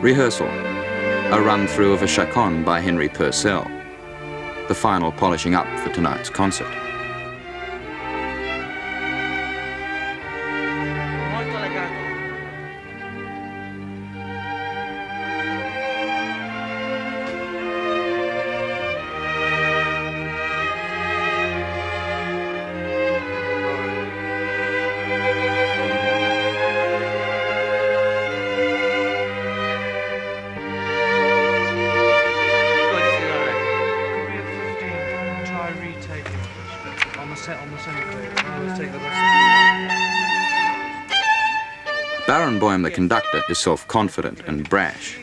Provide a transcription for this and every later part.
Rehearsal, a run-through of a chaconne by Henry Purcell, the final polishing up for tonight's concert. Barenboim, the conductor, is self-confident and brash.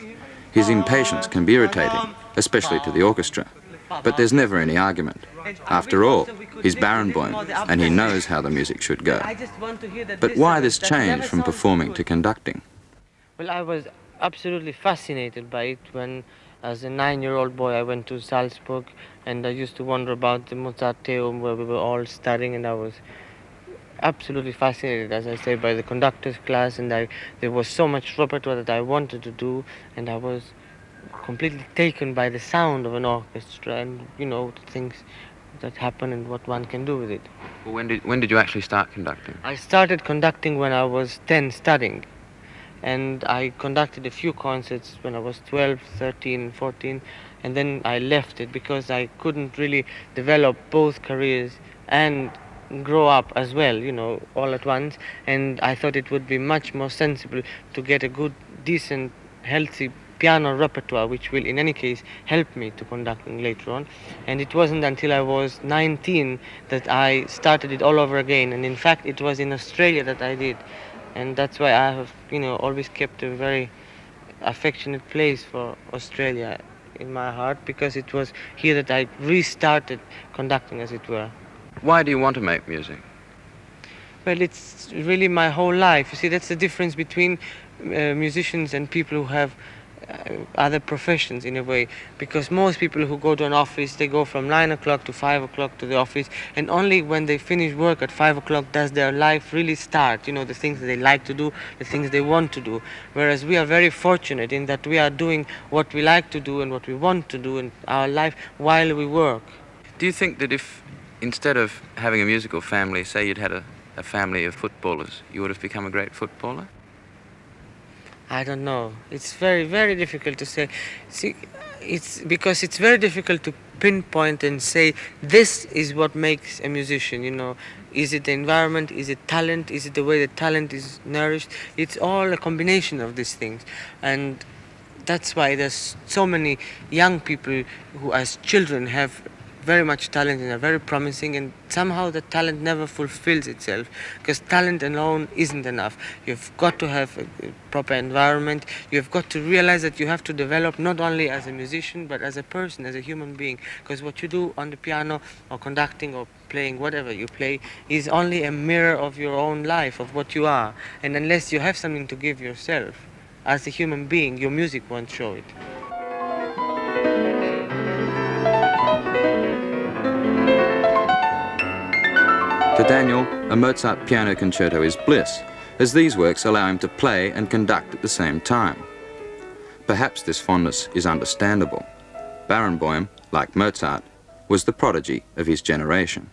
His impatience can be irritating, especially to the orchestra. But there's never any argument. After all, he's Barenboim, and he knows how the music should go. But why this change from performing to conducting? Well, I was absolutely fascinated by it when, as a 9-year-old boy, I went to Salzburg, and I used to wonder about the Mozarteum where we were all studying, and I was absolutely fascinated, as I say, by the conductor's class, and there was so much repertoire that I wanted to do, and I was completely taken by the sound of an orchestra and, you know, the things that happen and what one can do with it. Well, when did you actually start conducting? I started conducting when I was 10 studying, and I conducted a few concerts when I was 12, 13, 14, and then I left it because I couldn't really develop both careers and grow up as well, you know, all at once, and I thought it would be much more sensible to get a good, decent, healthy piano repertoire, which will in any case help me to conducting later on. And it wasn't until I was 19 that I started it all over again, and in fact it was in Australia that I did, and that's why I have, you know, always kept a very affectionate place for Australia in my heart, because it was here that I restarted conducting, as it were. Why do you want to make music? Well, it's really my whole life. You see, that's the difference between musicians and people who have other professions in a way, because most people who go to an office, they go from 9 o'clock to 5 o'clock to the office, and only when they finish work at 5 o'clock does their life really start, you know, the things that they like to do, the things they want to do. Whereas we are very fortunate in that we are doing what we like to do and what we want to do in our life while we work. Do you think that if, instead of having a musical family, say you'd had a family of footballers, you would have become a great footballer? I don't know. It's very, very difficult to say. See, it's because it's very difficult to pinpoint and say this is what makes a musician, you know. Is it the environment? Is it talent? Is it the way the talent is nourished? It's all a combination of these things. And that's why there's so many young people who as children have very much talent and are very promising, and somehow the talent never fulfills itself, because talent alone isn't enough. You've got to have a proper environment. You've got to realize that you have to develop not only as a musician but as a person, as a human being, because what you do on the piano or conducting or playing whatever you play is only a mirror of your own life, of what you are, and unless you have something to give yourself as a human being, your music won't show it. To Daniel, a Mozart piano concerto is bliss, as these works allow him to play and conduct at the same time. Perhaps this fondness is understandable. Barenboim, like Mozart, was the prodigy of his generation.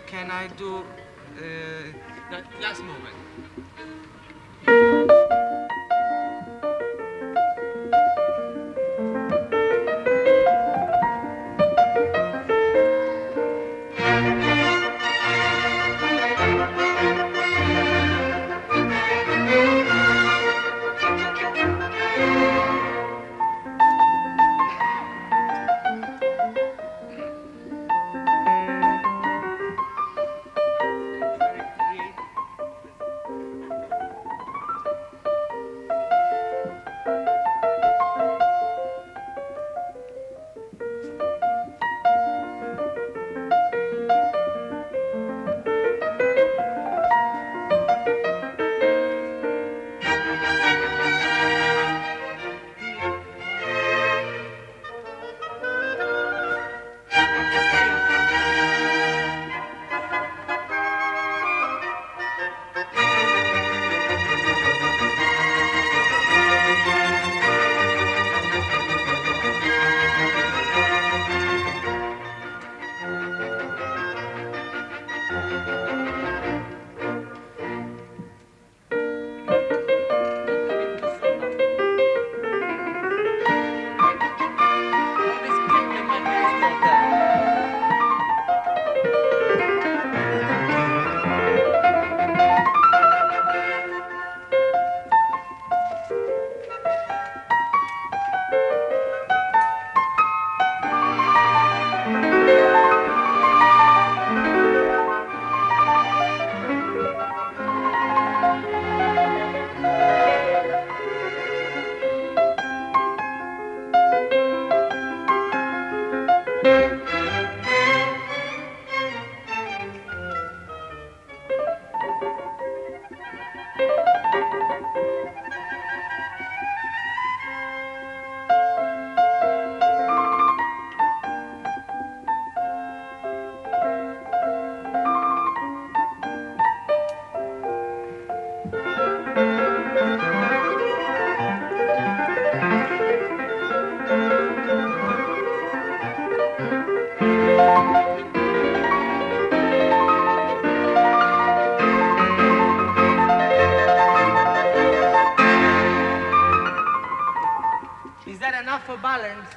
Can I do that last movement? that enough for balance?